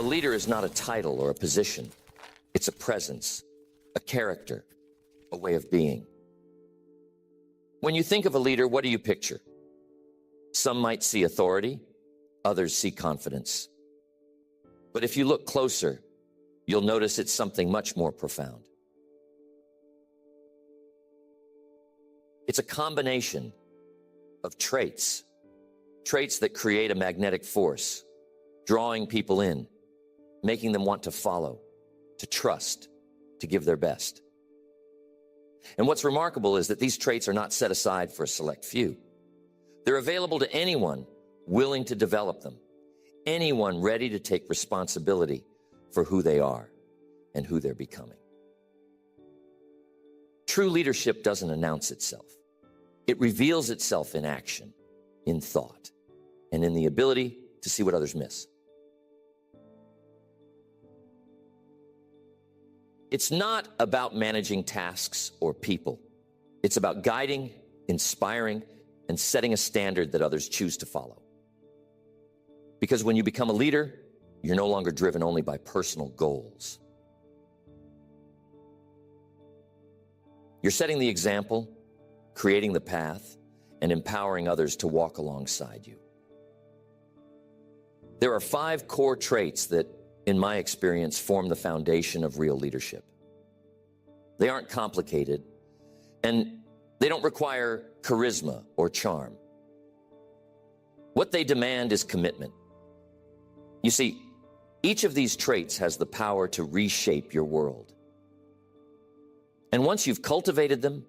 leader is not a title or a position. It's a presence, a character, a way of being. When you think of a leader, what do you picture? Some might see authority, others see confidence. But if you look closer, you'll notice it's something much more profound. It's a combination of traits that create a magnetic force, drawing people in, making them want to follow, to trust, to give their best. And what's remarkable is that these traits are not set aside for a select few. They're available to anyone willing to develop them, anyone ready to take responsibility for who they are and who they're becoming. True leadership doesn't announce itself. It reveals itself in action, in thought, and in the ability to see what others miss. It's not about managing tasks or people. It's about guiding, inspiring, and setting a standard that others choose to follow. Because when you become a leader, you're no longer driven only by personal goals. You're setting the example, creating the path, and empowering others to walk alongside you. There are 5 core traits that, in my experience, form the foundation of real leadership. They aren't complicated, and they don't require charisma or charm. What they demand is commitment. You see, each of these traits has the power to reshape your world. And once you've cultivated them,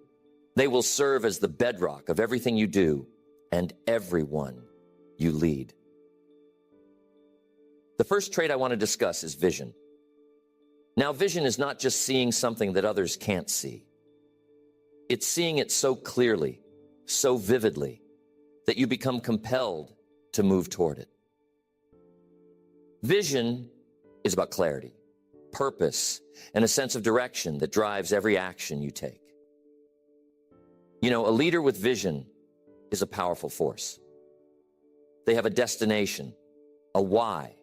they will serve as the bedrock of everything you do and everyone you lead. The first trait I want to discuss is vision. Now, vision is not just seeing something that others can't see. It's seeing it so clearly, so vividly, that you become compelled to move toward it. Vision is about clarity, purpose, and a sense of direction that drives every action you take. You know, a leader with vision is a powerful force. They have a destination, a why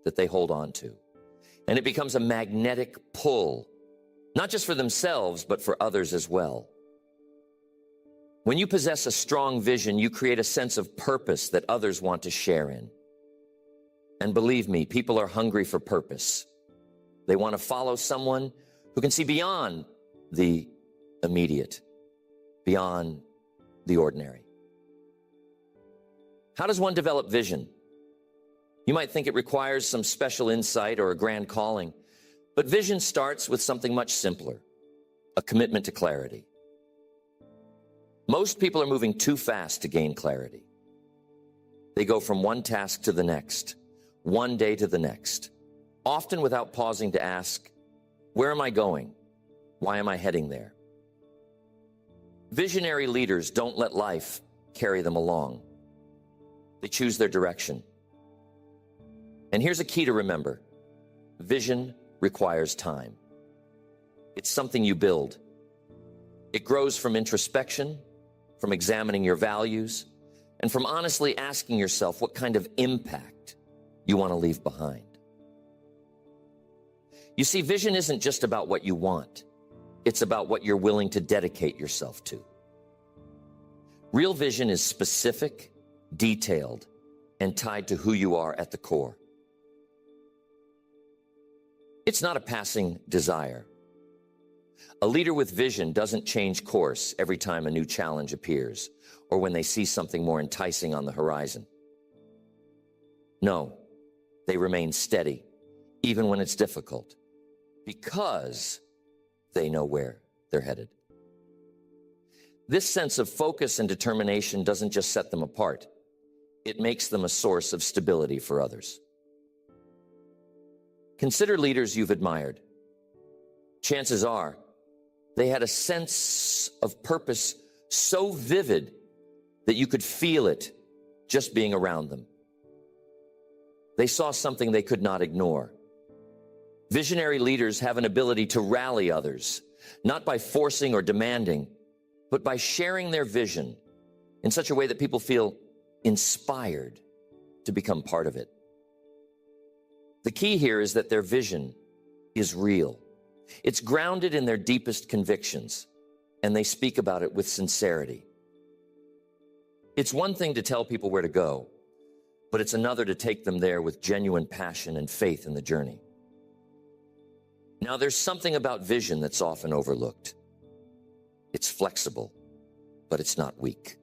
that they hold on to. And it becomes a magnetic pull, not just for themselves, but for others as well. When you possess a strong vision, you create a sense of purpose that others want to share in. And believe me, people are hungry for purpose. They want to follow someone who can see beyond the immediate, beyond the ordinary. How does one develop vision? You might think it requires some special insight or a grand calling, but vision starts with something much simpler, a commitment to clarity. Most people are moving too fast to gain clarity. They go from one task to the next, one day to the next, often without pausing to ask, where am I going? Why am I heading there? Visionary leaders don't let life carry them along. They choose their direction. And here's a key to remember. Vision requires time. It's something you build. It grows from introspection, from examining your values, and from honestly asking yourself what kind of impact you want to leave behind. You see, vision isn't just about what you want. It's about what you're willing to dedicate yourself to. Real vision is specific, detailed, and tied to who you are at the core. It's not a passing desire. A leader with vision doesn't change course every time a new challenge appears or when they see something more enticing on the horizon. No, they remain steady, even when it's difficult, because they know where they're headed. This sense of focus and determination doesn't just set them apart. It makes them a source of stability for others. Consider leaders you've admired. Chances are they had a sense of purpose so vivid that you could feel it just being around them. They saw something they could not ignore. Visionary leaders have an ability to rally others, not by forcing or demanding, but by sharing their vision in such a way that people feel inspired to become part of it. The key here is that their vision is real. It's grounded in their deepest convictions, and they speak about it with sincerity. It's one thing to tell people where to go, but it's another to take them there with genuine passion and faith in the journey. Now, there's something about vision that's often overlooked. It's flexible, but it's not weak.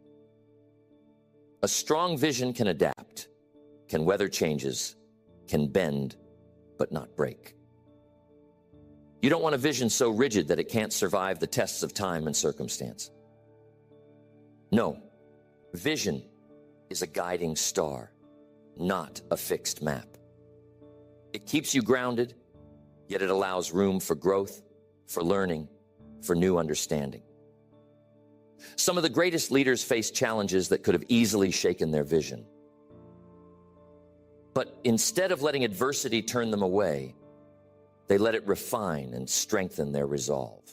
A strong vision can adapt, can weather changes, can bend, but not break. You don't want a vision so rigid that it can't survive the tests of time and circumstance. No, vision is a guiding star, not a fixed map. It keeps you grounded, yet it allows room for growth, for learning, for new understanding. Some of the greatest leaders face challenges that could have easily shaken their vision. But instead of letting adversity turn them away, they let it refine and strengthen their resolve.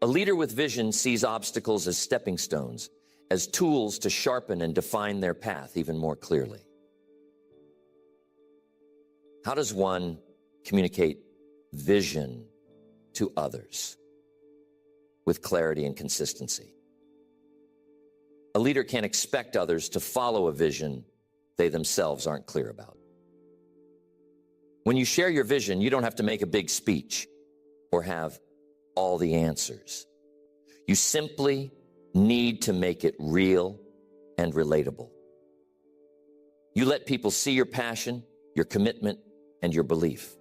A leader with vision sees obstacles as stepping stones, as tools to sharpen and define their path even more clearly. How does one communicate vision to others with clarity and consistency? A leader can't expect others to follow a vision they themselves aren't clear about. When you share your vision, you don't have to make a big speech or have all the answers. You simply need to make it real and relatable. You let people see your passion, your commitment, and your belief.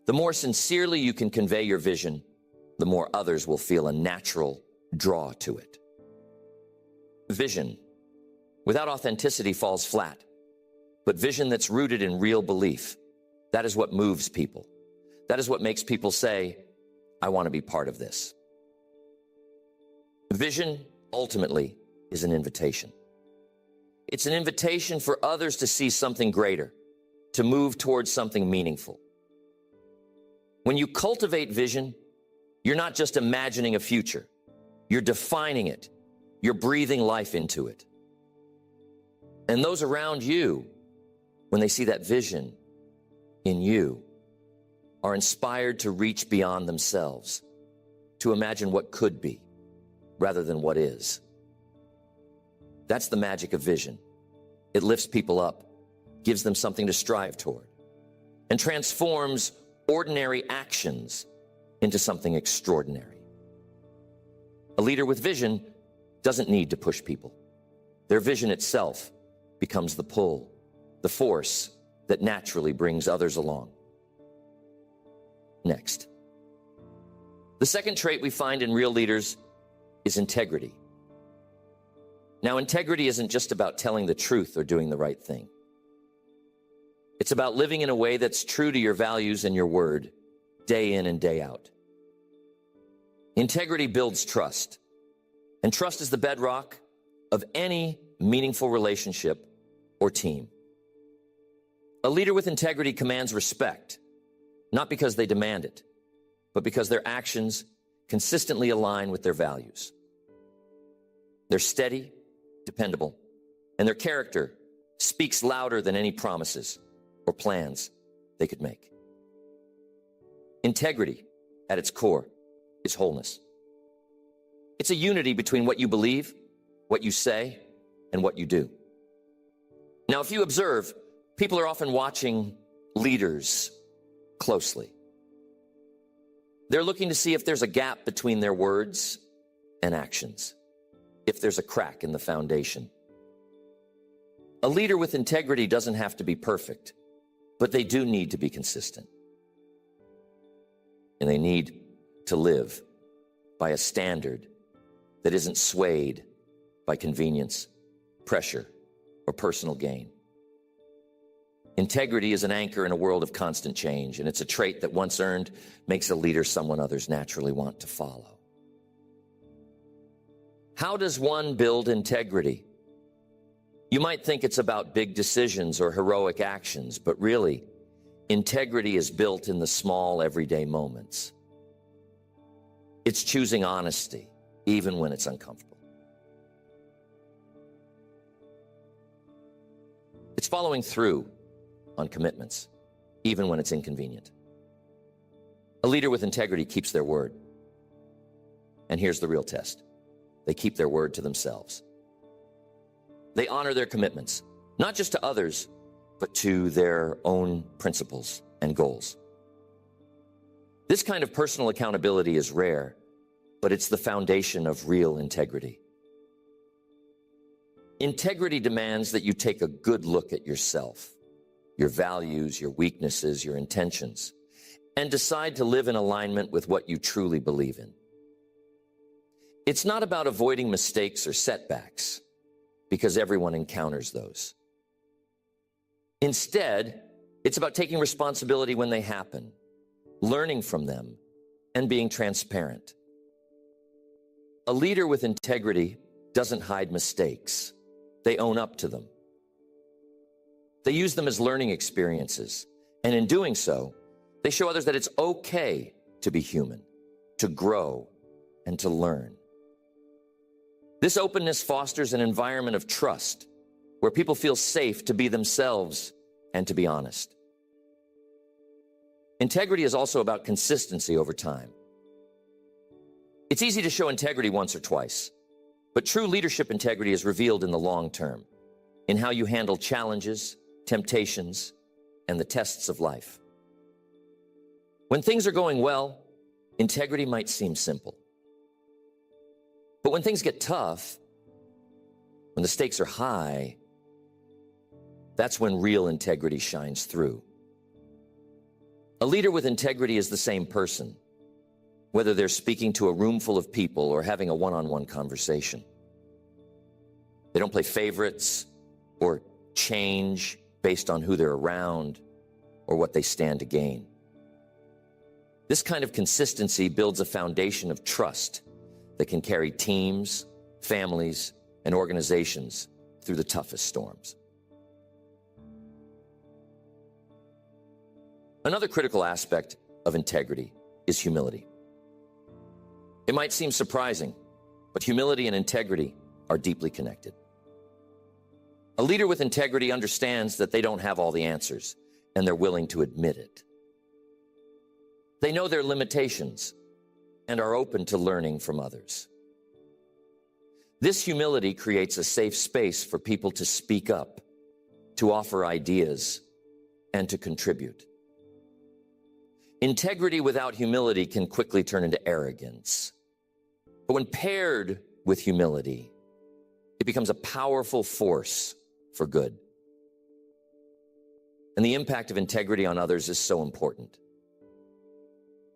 The more sincerely you can convey your vision, the more others will feel a natural draw to it. Vision without authenticity falls flat, but vision that's rooted in real belief, that is what moves people. That is what makes people say, I want to be part of this. Vision, ultimately, is an invitation. It's an invitation for others to see something greater, to move towards something meaningful. When you cultivate vision, you're not just imagining a future. You're defining it. You're breathing life into it. And those around you, when they see that vision in you, are inspired to reach beyond themselves, to imagine what could be rather than what is. That's the magic of vision. It lifts people up, gives them something to strive toward, and transforms ordinary actions into something extraordinary. A leader with vision doesn't need to push people. Their vision itself becomes the pull, the force that naturally brings others along. Next. The second trait we find in real leaders is integrity. Now, integrity isn't just about telling the truth or doing the right thing. It's about living in a way that's true to your values and your word, day in and day out. Integrity builds trust, and trust is the bedrock of any meaningful relationship or team. A leader with integrity commands respect, not because they demand it, but because their actions consistently align with their values. They're steady, dependable, and their character speaks louder than any promises or plans they could make. Integrity, at its core, is wholeness. It's a unity between what you believe, what you say, and what you do. Now, if you observe, people are often watching leaders closely. They're looking to see if there's a gap between their words and actions, if there's a crack in the foundation. A leader with integrity doesn't have to be perfect, but they do need to be consistent. And they need to live by a standard that isn't swayed by convenience, pressure, or personal gain. Integrity is an anchor in a world of constant change, and it's a trait that once earned makes a leader someone others naturally want to follow. How does one build integrity? You might think it's about big decisions or heroic actions, but really, integrity is built in the small, everyday moments. It's choosing honesty, even when it's uncomfortable. It's following through, on commitments, even when it's inconvenient. A leader with integrity keeps their word. And here's the real test. They keep their word to themselves. They honor their commitments, not just to others, but to their own principles and goals. This kind of personal accountability is rare, but it's the foundation of real integrity. Integrity demands that you take a good look at yourself, your values, your weaknesses, your intentions, and decide to live in alignment with what you truly believe in. It's not about avoiding mistakes or setbacks, because everyone encounters those. Instead, it's about taking responsibility when they happen, learning from them, and being transparent. A leader with integrity doesn't hide mistakes. They own up to them. They use them as learning experiences, and in doing so, they show others that it's okay to be human, to grow, and to learn. This openness fosters an environment of trust where people feel safe to be themselves and to be honest. Integrity is also about consistency over time. It's easy to show integrity once or twice, but true leadership integrity is revealed in the long term, in how you handle challenges, temptations, and the tests of life. When things are going well, integrity might seem simple. But when things get tough, when the stakes are high, that's when real integrity shines through. A leader with integrity is the same person, whether they're speaking to a room full of people or having a one-on-one conversation. They don't play favorites or change based on who they're around or what they stand to gain. This kind of consistency builds a foundation of trust that can carry teams, families, and organizations through the toughest storms. Another critical aspect of integrity is humility. It might seem surprising, but humility and integrity are deeply connected. A leader with integrity understands that they don't have all the answers, and they're willing to admit it. They know their limitations and are open to learning from others. This humility creates a safe space for people to speak up, to offer ideas, and to contribute. Integrity without humility can quickly turn into arrogance. But when paired with humility, it becomes a powerful force for good. And the impact of integrity on others is so important.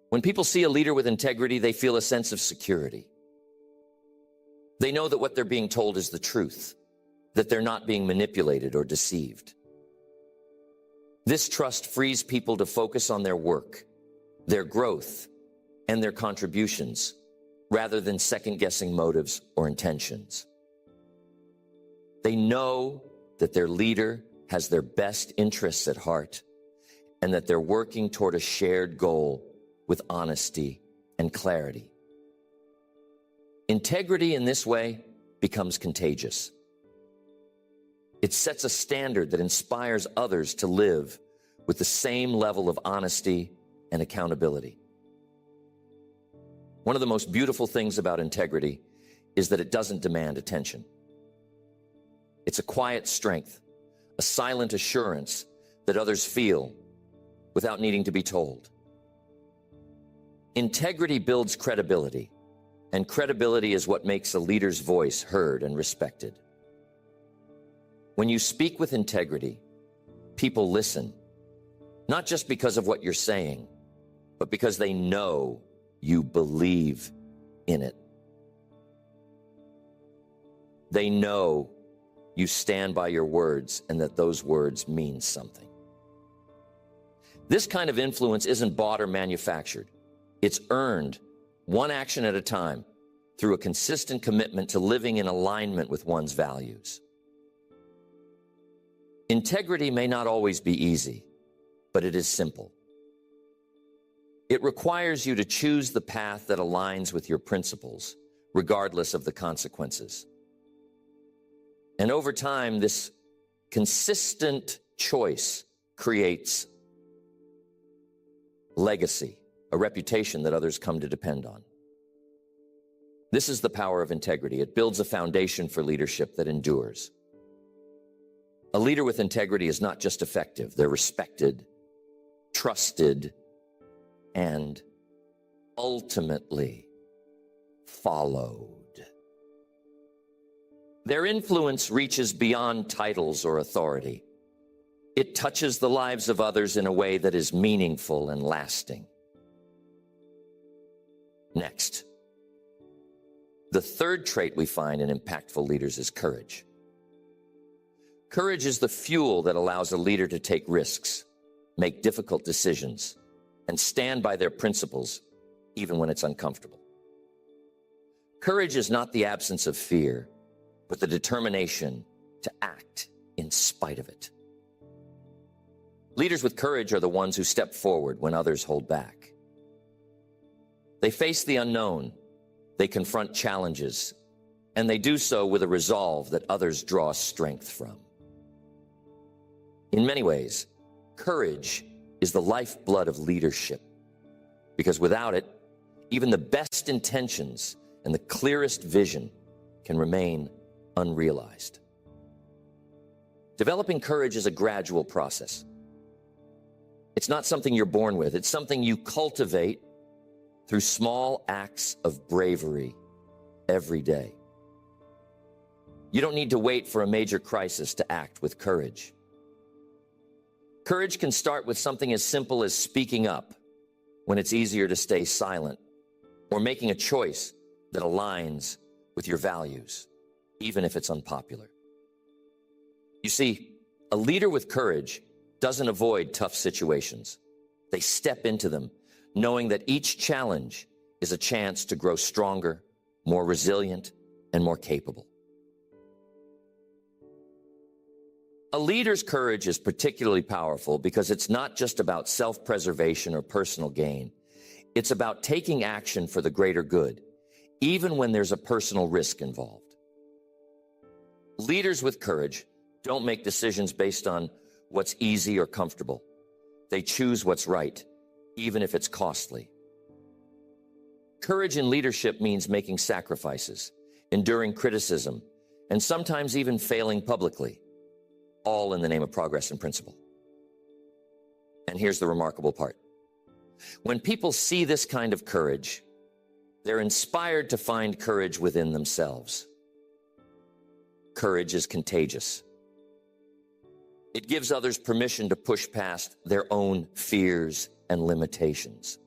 When people see a leader with integrity, they feel a sense of security. They know that what they're being told is the truth, that they're not being manipulated or deceived. This trust frees people to focus on their work, their growth, and their contributions, rather than second-guessing motives or intentions. They know that their leader has their best interests at heart and that they're working toward a shared goal with honesty and clarity. Integrity in this way becomes contagious. It sets a standard that inspires others to live with the same level of honesty and accountability. One of the most beautiful things about integrity is that it doesn't demand attention. It's a quiet strength, a silent assurance that others feel without needing to be told. Integrity builds credibility, and credibility is what makes a leader's voice heard and respected. When you speak with integrity, people listen, not just because of what you're saying, but because they know you believe in it. They know you stand by your words and that those words mean something. This kind of influence isn't bought or manufactured. It's earned, one action at a time, through a consistent commitment to living in alignment with one's values. Integrity may not always be easy, but it is simple. It requires you to choose the path that aligns with your principles, regardless of the consequences. And over time, this consistent choice creates legacy, a reputation that others come to depend on. This is the power of integrity. It builds a foundation for leadership that endures. A leader with integrity is not just effective, they're respected, trusted, and ultimately followed. Their influence reaches beyond titles or authority. It touches the lives of others in a way that is meaningful and lasting. Next, the third trait we find in impactful leaders is courage. Courage is the fuel that allows a leader to take risks, make difficult decisions, and stand by their principles even when it's uncomfortable. Courage is not the absence of fear, but the determination to act in spite of it. Leaders with courage are the ones who step forward when others hold back. They face the unknown, they confront challenges, and they do so with a resolve that others draw strength from. In many ways, courage is the lifeblood of leadership, because without it, even the best intentions and the clearest vision can remain unrealized. Developing courage is a gradual process. It's not something you're born with. It's something you cultivate through small acts of bravery every day. You don't need to wait for a major crisis to act with courage. Courage can start with something as simple as speaking up when it's easier to stay silent, or making a choice that aligns with your values, even if it's unpopular. You see, a leader with courage doesn't avoid tough situations. They step into them, knowing that each challenge is a chance to grow stronger, more resilient, and more capable. A leader's courage is particularly powerful because it's not just about self-preservation or personal gain. It's about taking action for the greater good, even when there's a personal risk involved. Leaders with courage don't make decisions based on what's easy or comfortable. They choose what's right, even if it's costly. Courage in leadership means making sacrifices, enduring criticism, and sometimes even failing publicly, all in the name of progress and principle. And here's the remarkable part. When people see this kind of courage, they're inspired to find courage within themselves. Courage is contagious. It gives others permission to push past their own fears and limitations.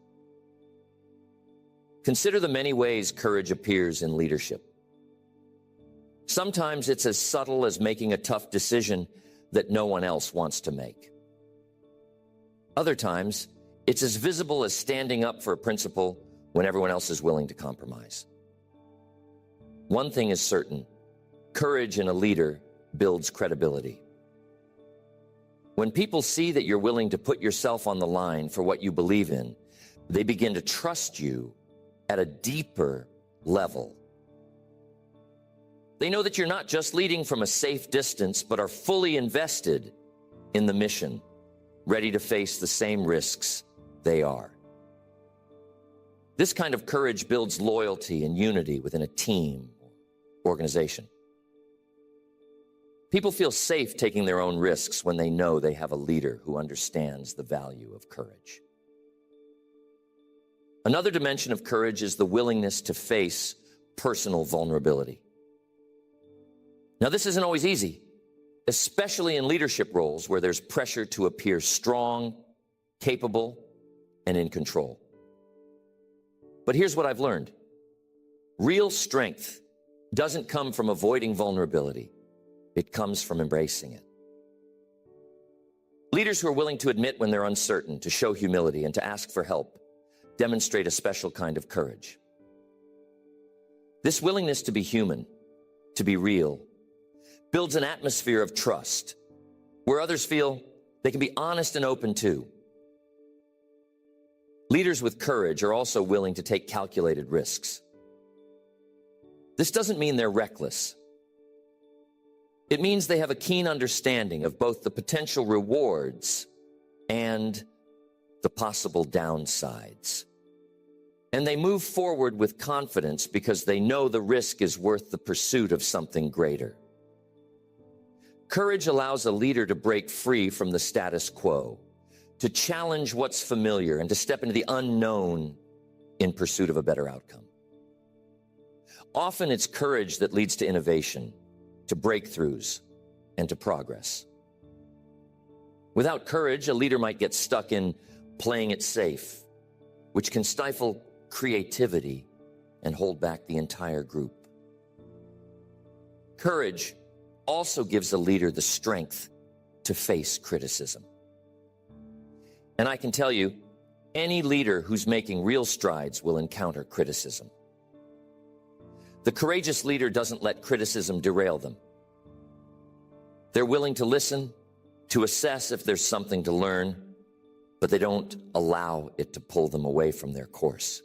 Consider the many ways courage appears in leadership. Sometimes it's as subtle as making a tough decision that no one else wants to make. Other times, it's as visible as standing up for a principle when everyone else is willing to compromise. One thing is certain: courage in a leader builds credibility. When people see that you're willing to put yourself on the line for what you believe in, they begin to trust you at a deeper level. They know that you're not just leading from a safe distance, but are fully invested in the mission, ready to face the same risks they are. This kind of courage builds loyalty and unity within a team or organization. People feel safe taking their own risks when they know they have a leader who understands the value of courage. Another dimension of courage is the willingness to face personal vulnerability. Now, this isn't always easy, especially in leadership roles where there's pressure to appear strong, capable, and in control. But here's what I've learned. Real strength doesn't come from avoiding vulnerability. It comes from embracing it. Leaders who are willing to admit when they're uncertain, to show humility, and to ask for help demonstrate a special kind of courage. This willingness to be human, to be real, builds an atmosphere of trust where others feel they can be honest and open too. Leaders with courage are also willing to take calculated risks. This doesn't mean they're reckless. It means they have a keen understanding of both the potential rewards and the possible downsides. And they move forward with confidence because they know the risk is worth the pursuit of something greater. Courage allows a leader to break free from the status quo, to challenge what's familiar, and to step into the unknown in pursuit of a better outcome. Often it's courage that leads to innovation, to breakthroughs, and to progress. Without courage, a leader might get stuck in playing it safe, which can stifle creativity and hold back the entire group. Courage also gives a leader the strength to face criticism. And I can tell you, any leader who's making real strides will encounter criticism. The courageous leader doesn't let criticism derail them. They're willing to listen, to assess if there's something to learn, but they don't allow it to pull them away from their course.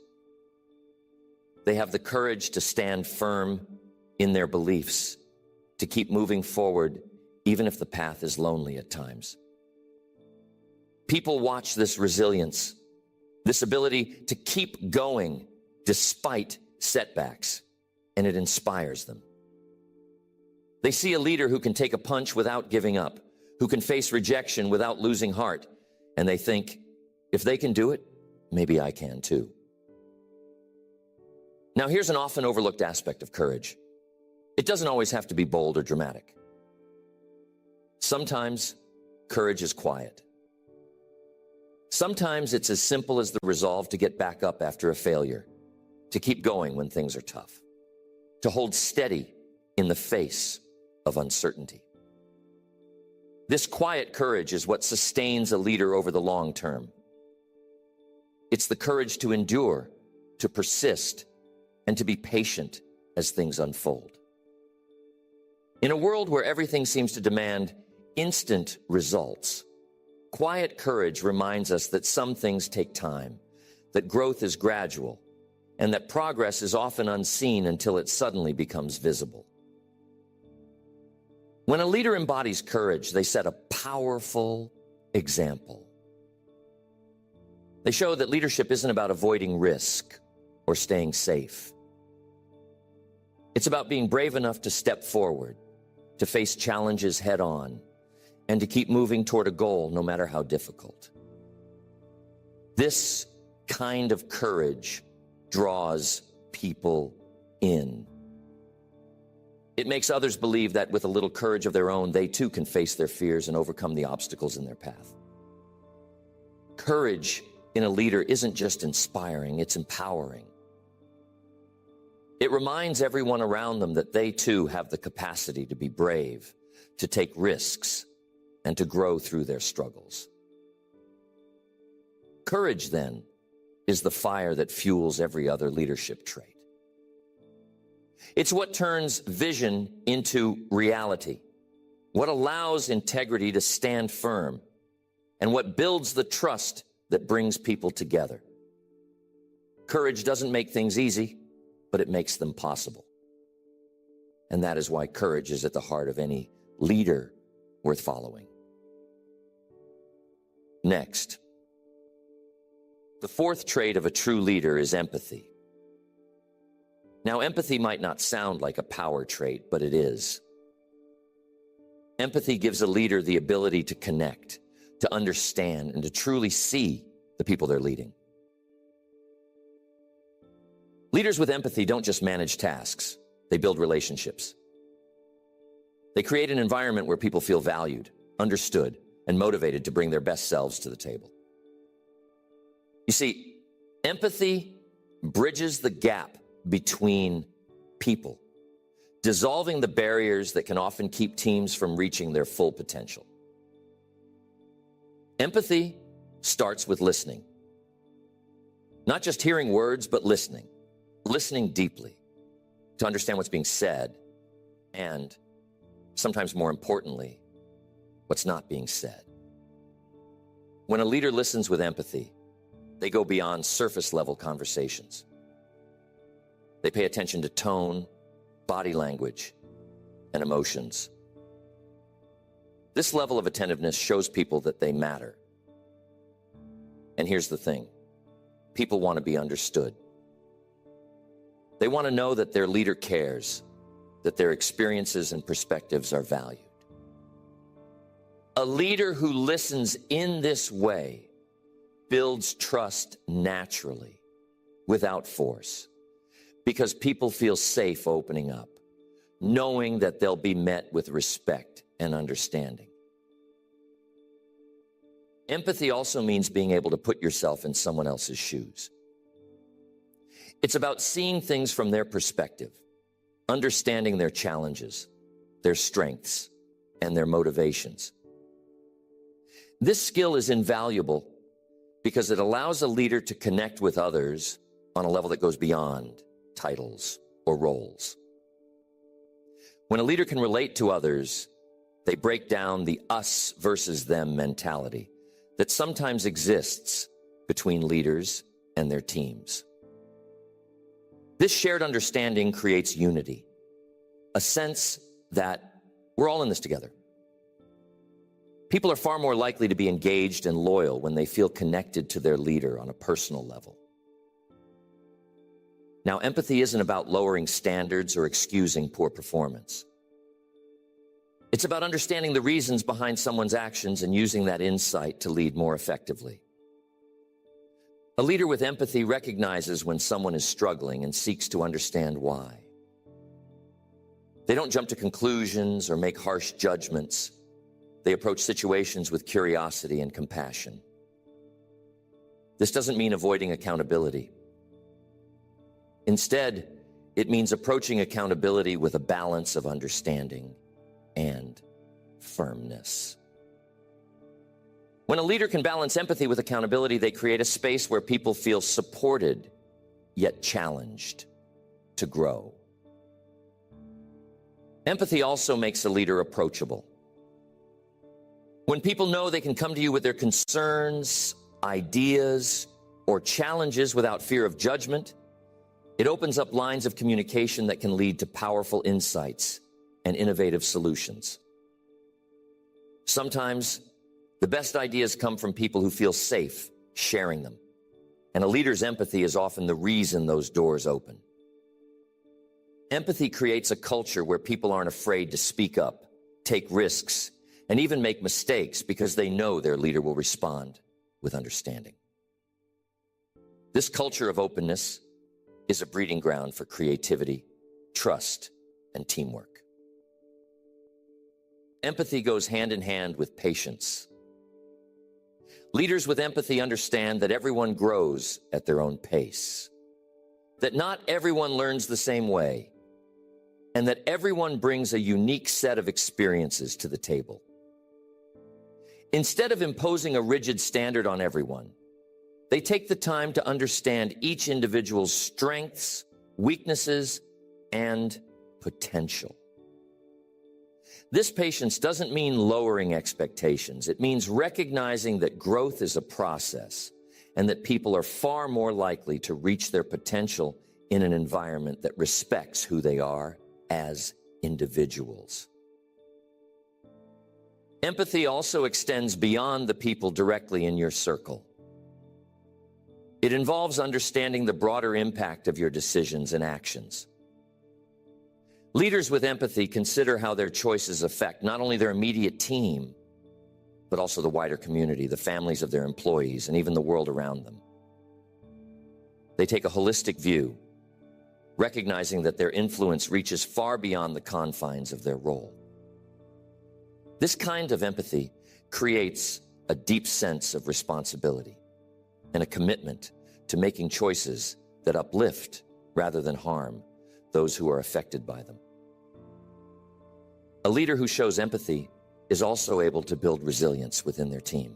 They have the courage to stand firm in their beliefs, to keep moving forward, even if the path is lonely at times. People watch this resilience, this ability to keep going despite setbacks, and it inspires them. They see a leader who can take a punch without giving up, who can face rejection without losing heart, and they think, if they can do it, maybe I can too. Now, here's an often overlooked aspect of courage. It doesn't always have to be bold or dramatic. Sometimes courage is quiet. Sometimes it's as simple as the resolve to get back up after a failure, to keep going when things are tough, to hold steady in the face of uncertainty. This quiet courage is what sustains a leader over the long term. It's the courage to endure, to persist, and to be patient as things unfold. In a world where everything seems to demand instant results, quiet courage reminds us that some things take time, that growth is gradual, and that progress is often unseen until it suddenly becomes visible. When a leader embodies courage, they set a powerful example. They show that leadership isn't about avoiding risk or staying safe. It's about being brave enough to step forward, to face challenges head on, and to keep moving toward a goal no matter how difficult. This kind of courage draws people in. It makes others believe that with a little courage of their own, they too can face their fears and overcome the obstacles in their path. Courage in a leader isn't just inspiring, it's empowering. It reminds everyone around them that they too have the capacity to be brave, to take risks, and to grow through their struggles. Courage, then, is the fire that fuels every other leadership trait. It's what turns vision into reality, what allows integrity to stand firm, and what builds the trust that brings people together. Courage doesn't make things easy, but it makes them possible. And that is why courage is at the heart of any leader worth following. Next, the fourth trait of a true leader is empathy. Now, empathy might not sound like a power trait, but it is. Empathy gives a leader the ability to connect, to understand, and to truly see the people they're leading. Leaders with empathy don't just manage tasks, they build relationships. They create an environment where people feel valued, understood, and motivated to bring their best selves to the table. You see, empathy bridges the gap between people, dissolving the barriers that can often keep teams from reaching their full potential. Empathy starts with listening. Not just hearing words, but listening deeply to understand what's being said and, sometimes more importantly, what's not being said. When a leader listens with empathy, they go beyond surface-level conversations. They pay attention to tone, body language, and emotions. This level of attentiveness shows people that they matter, And here's the thing. People want to be understood. They want to know that their leader cares, that their experiences and perspectives are valued. A leader who listens in this way builds trust naturally, without force, because people feel safe opening up, knowing that they'll be met with respect and understanding. Empathy also means being able to put yourself in someone else's shoes. It's about seeing things from their perspective, understanding their challenges, their strengths, and their motivations. This skill is invaluable because it allows a leader to connect with others on a level that goes beyond titles or roles. When a leader can relate to others, they break down the us versus them mentality that sometimes exists between leaders and their teams. This shared understanding creates unity, a sense that we're all in this together. People are far more likely to be engaged and loyal when they feel connected to their leader on a personal level. Now, empathy isn't about lowering standards or excusing poor performance. It's about understanding the reasons behind someone's actions and using that insight to lead more effectively. A leader with empathy recognizes when someone is struggling and seeks to understand why. They don't jump to conclusions or make harsh judgments. They approach situations with curiosity and compassion. This doesn't mean avoiding accountability. Instead, it means approaching accountability with a balance of understanding and firmness. When a leader can balance empathy with accountability, they create a space where people feel supported, yet challenged to grow. Empathy also makes a leader approachable. When people know they can come to you with their concerns, ideas, or challenges without fear of judgment, it opens up lines of communication that can lead to powerful insights and innovative solutions. Sometimes, the best ideas come from people who feel safe sharing them, and a leader's empathy is often the reason those doors open. Empathy creates a culture where people aren't afraid to speak up, take risks, and even make mistakes because they know their leader will respond with understanding. This culture of openness is a breeding ground for creativity, trust, and teamwork. Empathy goes hand in hand with patience. Leaders with empathy understand that everyone grows at their own pace, that not everyone learns the same way, and that everyone brings a unique set of experiences to the table. Instead of imposing a rigid standard on everyone, they take the time to understand each individual's strengths, weaknesses, and potential. This patience doesn't mean lowering expectations. It means recognizing that growth is a process and that people are far more likely to reach their potential in an environment that respects who they are as individuals. Empathy also extends beyond the people directly in your circle. It involves understanding the broader impact of your decisions and actions. Leaders with empathy consider how their choices affect not only their immediate team, but also the wider community, the families of their employees, and even the world around them. They take a holistic view, recognizing that their influence reaches far beyond the confines of their role. This kind of empathy creates a deep sense of responsibility and a commitment to making choices that uplift rather than harm those who are affected by them. A leader who shows empathy is also able to build resilience within their team.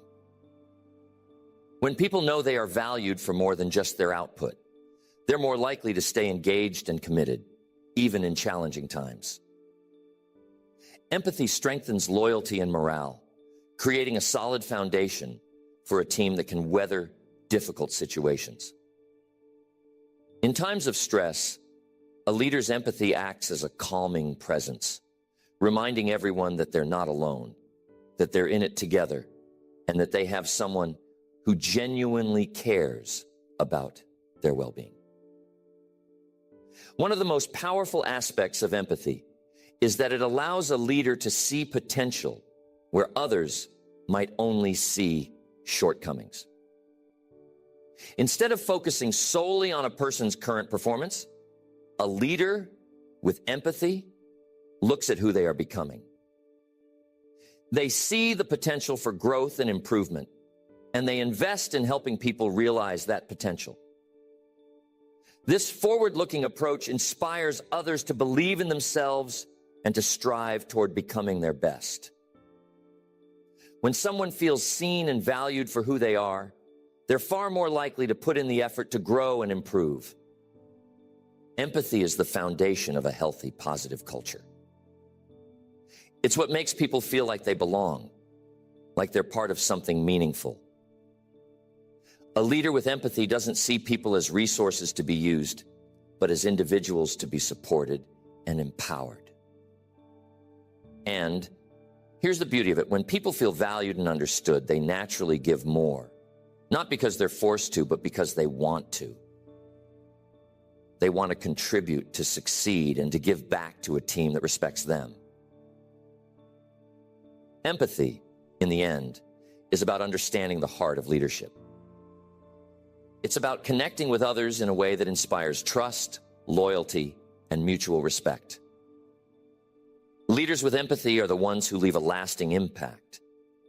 When people know they are valued for more than just their output, they're more likely to stay engaged and committed, even in challenging times. Empathy strengthens loyalty and morale, creating a solid foundation for a team that can weather difficult situations. In times of stress, a leader's empathy acts as a calming presence, reminding everyone that they're not alone, that they're in it together, and that they have someone who genuinely cares about their well-being. One of the most powerful aspects of empathy is that it allows a leader to see potential where others might only see shortcomings. Instead of focusing solely on a person's current performance, a leader with empathy looks at who they are becoming. They see the potential for growth and improvement, and they invest in helping people realize that potential. This forward-looking approach inspires others to believe in themselves and to strive toward becoming their best. When someone feels seen and valued for who they are, they're far more likely to put in the effort to grow and improve. Empathy is the foundation of a healthy, positive culture. It's what makes people feel like they belong, like they're part of something meaningful. A leader with empathy doesn't see people as resources to be used, but as individuals to be supported and empowered. And here's the beauty of it. When people feel valued and understood, they naturally give more. Not because they're forced to, but because they want to. They want to contribute, to succeed, and to give back to a team that respects them. Empathy, in the end, is about understanding the heart of leadership. It's about connecting with others in a way that inspires trust, loyalty, and mutual respect. Leaders with empathy are the ones who leave a lasting impact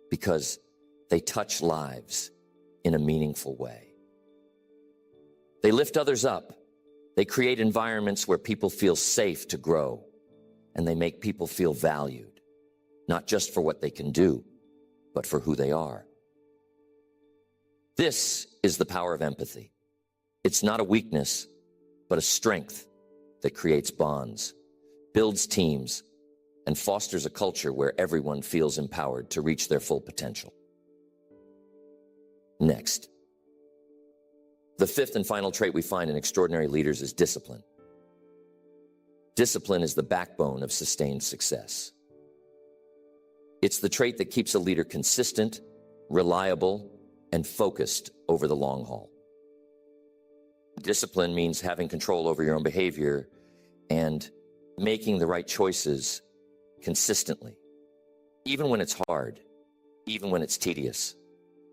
because they touch lives in a meaningful way. They lift others up. They create environments where people feel safe to grow, and they make people feel valued, not just for what they can do, but for who they are. This is the power of empathy. It's not a weakness, but a strength that creates bonds, builds teams, and fosters a culture where everyone feels empowered to reach their full potential. Next, the fifth and final trait we find in extraordinary leaders is discipline. Discipline is the backbone of sustained success. It's the trait that keeps a leader consistent, reliable, and focused over the long haul. Discipline means having control over your own behavior and making the right choices consistently, even when it's hard, even when it's tedious,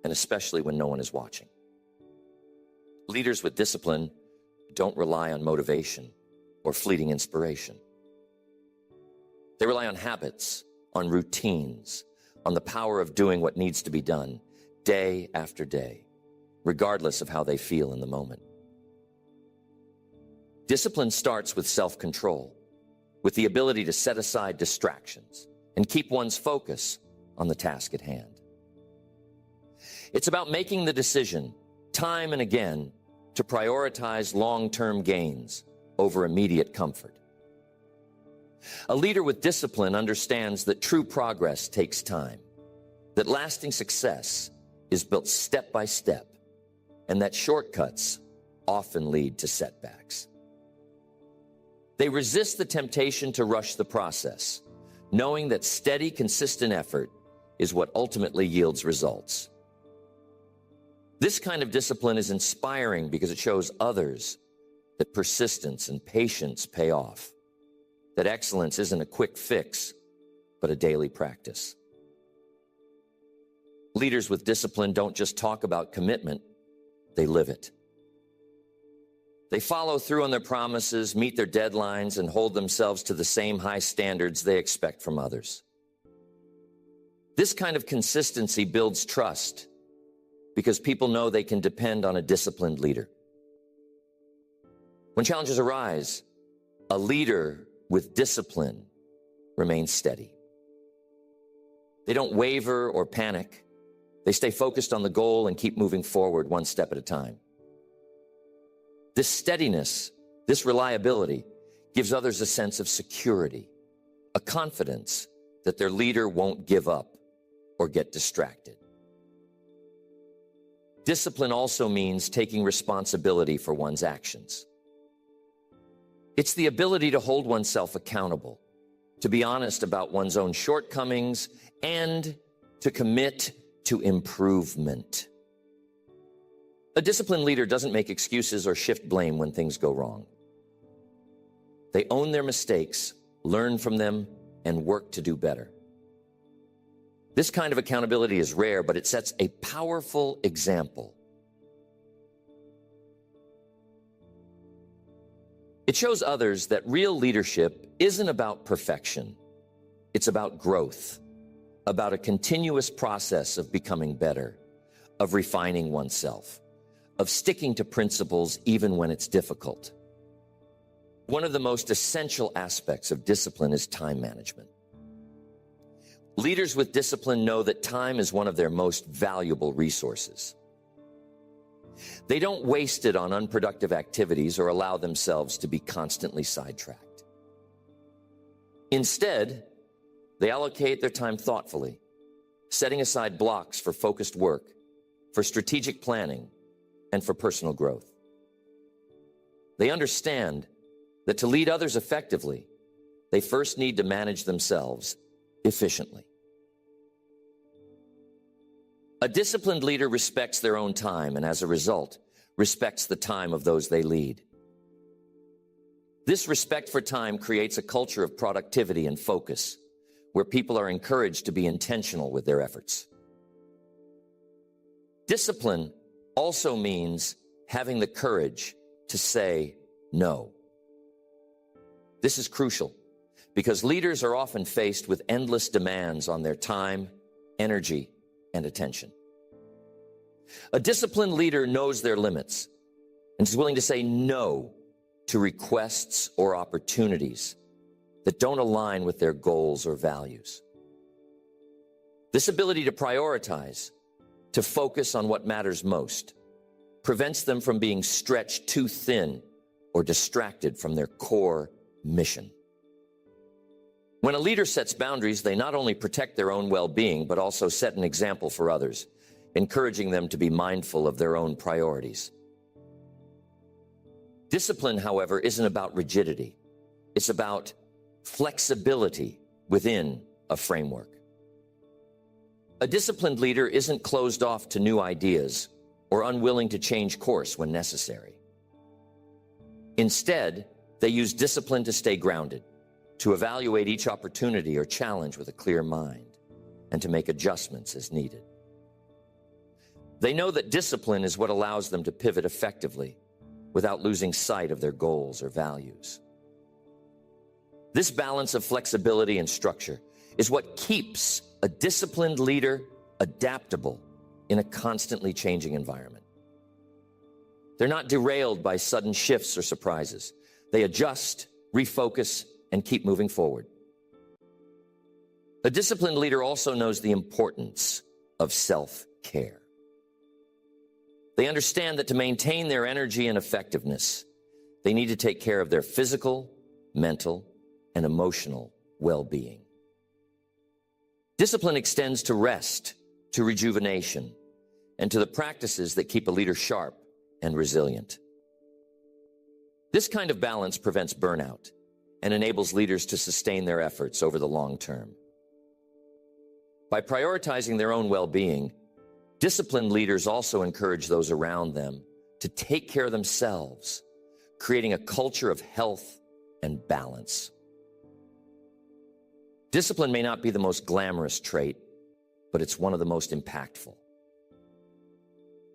and especially when no one is watching. Leaders with discipline don't rely on motivation or fleeting inspiration. They rely on habits, on routines, on the power of doing what needs to be done day after day, regardless of how they feel in the moment. Discipline starts with self-control, with the ability to set aside distractions and keep one's focus on the task at hand. It's about making the decision, time and again, to prioritize long-term gains over immediate comfort. A leader with discipline understands that true progress takes time, that lasting success is built step by step, and that shortcuts often lead to setbacks. They resist the temptation to rush the process, knowing that steady, consistent effort is what ultimately yields results. This kind of discipline is inspiring because it shows others that persistence and patience pay off, that excellence isn't a quick fix, but a daily practice. Leaders with discipline don't just talk about commitment, they live it. They follow through on their promises, meet their deadlines, and hold themselves to the same high standards they expect from others. This kind of consistency builds trust because people know they can depend on a disciplined leader. When challenges arise, a leader with discipline remains steady. They don't waver or panic. They stay focused on the goal and keep moving forward one step at a time. This steadiness, this reliability, gives others a sense of security, a confidence that their leader won't give up or get distracted. Discipline also means taking responsibility for one's actions. It's the ability to hold oneself accountable, to be honest about one's own shortcomings, and to commit to improvement. A disciplined leader doesn't make excuses or shift blame when things go wrong. They own their mistakes, learn from them, and work to do better. This kind of accountability is rare, but it sets a powerful example. It shows others that real leadership isn't about perfection. It's about growth, about a continuous process of becoming better, of refining oneself, of sticking to principles even when it's difficult. One of the most essential aspects of discipline is time management. Leaders with discipline know that time is one of their most valuable resources. They don't waste it on unproductive activities or allow themselves to be constantly sidetracked. Instead, they allocate their time thoughtfully, setting aside blocks for focused work, for strategic planning, and for personal growth. They understand that to lead others effectively, they first need to manage themselves efficiently. A disciplined leader respects their own time and, as a result, respects the time of those they lead. This respect for time creates a culture of productivity and focus, where people are encouraged to be intentional with their efforts. Discipline also means having the courage to say no. This is crucial because leaders are often faced with endless demands on their time, energy, and attention. A disciplined leader knows their limits and is willing to say no to requests or opportunities that don't align with their goals or values. This ability to prioritize, to focus on what matters most, prevents them from being stretched too thin or distracted from their core mission. When a leader sets boundaries, they not only protect their own well-being, but also set an example for others, encouraging them to be mindful of their own priorities. Discipline, however, isn't about rigidity. It's about flexibility within a framework. A disciplined leader isn't closed off to new ideas or unwilling to change course when necessary. Instead, they use discipline to stay grounded, to evaluate each opportunity or challenge with a clear mind, and to make adjustments as needed. They know that discipline is what allows them to pivot effectively without losing sight of their goals or values. This balance of flexibility and structure is what keeps a disciplined leader adaptable in a constantly changing environment. They're not derailed by sudden shifts or surprises. They adjust, refocus, and keep moving forward. A disciplined leader also knows the importance of self-care. They understand that to maintain their energy and effectiveness, they need to take care of their physical, mental, and emotional well-being. Discipline extends to rest, to rejuvenation, and to the practices that keep a leader sharp and resilient. This kind of balance prevents burnout and enables leaders to sustain their efforts over the long term. By prioritizing their own well-being, disciplined leaders also encourage those around them to take care of themselves, creating a culture of health and balance. Discipline may not be the most glamorous trait, but it's one of the most impactful.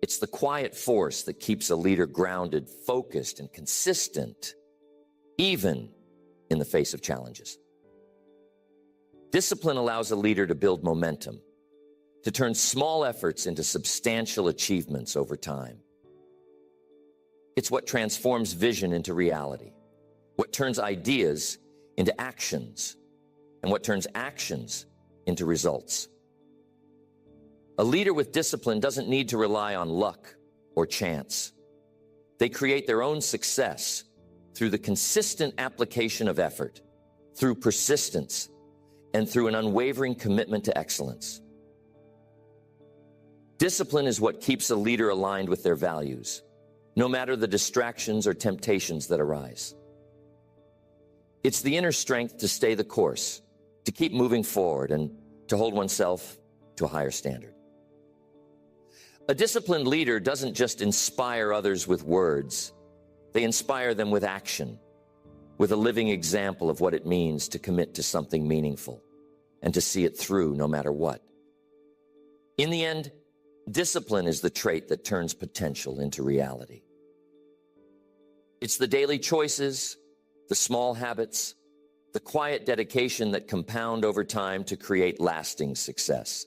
It's the quiet force that keeps a leader grounded, focused, and consistent, even in the face of challenges. Discipline allows a leader to build momentum, to turn small efforts into substantial achievements over time. It's what transforms vision into reality, what turns ideas into actions, and what turns actions into results. A leader with discipline doesn't need to rely on luck or chance. They create their own success through the consistent application of effort, through persistence, and through an unwavering commitment to excellence. Discipline is what keeps a leader aligned with their values, no matter the distractions or temptations that arise. It's the inner strength to stay the course, to keep moving forward, and to hold oneself to a higher standard. A disciplined leader doesn't just inspire others with words. They inspire them with action, with a living example of what it means to commit to something meaningful and to see it through no matter what. In the end, discipline is the trait that turns potential into reality. It's the daily choices, the small habits, the quiet dedication that compound over time to create lasting success.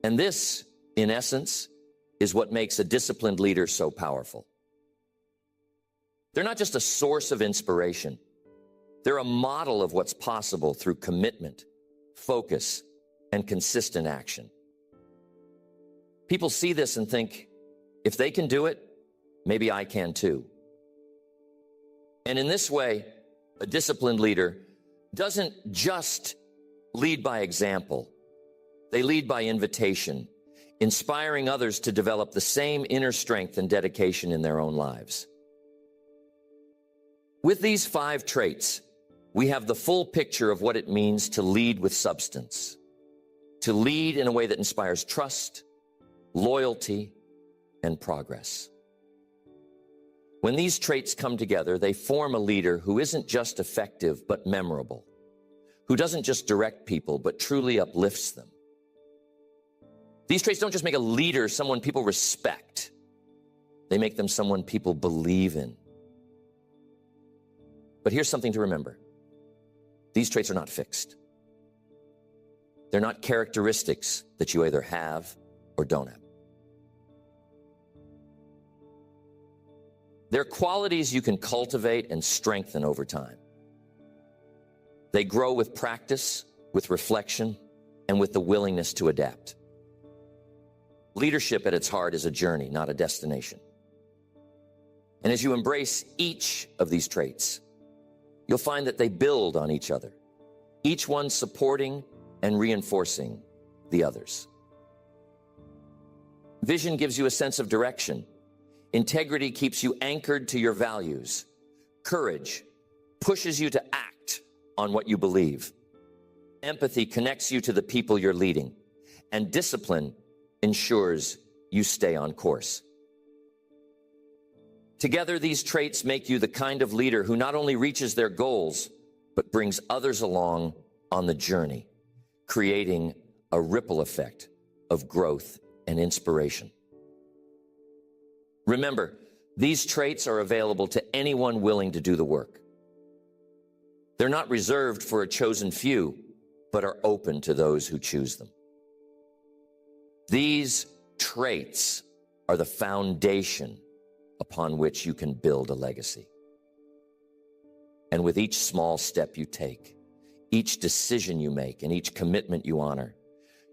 And this, in essence, is what makes a disciplined leader so powerful. They're not just a source of inspiration. They're a model of what's possible through commitment, focus, and consistent action. People see this and think, if they can do it, maybe I can too. And in this way, a disciplined leader doesn't just lead by example. They lead by invitation, inspiring others to develop the same inner strength and dedication in their own lives. With these 5 traits, we have the full picture of what it means to lead with substance, to lead in a way that inspires trust, loyalty, and progress. When these traits come together, they form a leader who isn't just effective, but memorable, who doesn't just direct people, but truly uplifts them. These traits don't just make a leader someone people respect. They make them someone people believe in. But here's something to remember. These traits are not fixed. They're not characteristics that you either have or don't have. They're qualities you can cultivate and strengthen over time. They grow with practice, with reflection, and with the willingness to adapt. Leadership at its heart is a journey, not a destination. And as you embrace each of these traits, you'll find that they build on each other, each one supporting and reinforcing the others. Vision gives you a sense of direction. Integrity keeps you anchored to your values. Courage pushes you to act on what you believe. Empathy connects you to the people you're leading. And discipline ensures you stay on course. Together, these traits make you the kind of leader who not only reaches their goals, but brings others along on the journey, creating a ripple effect of growth and inspiration. Remember, these traits are available to anyone willing to do the work. They're not reserved for a chosen few, but are open to those who choose them. These traits are the foundation upon which you can build a legacy. And with each small step you take, each decision you make, and each commitment you honor,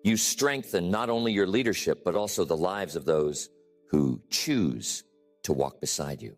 you strengthen not only your leadership, but also the lives of those who choose to walk beside you.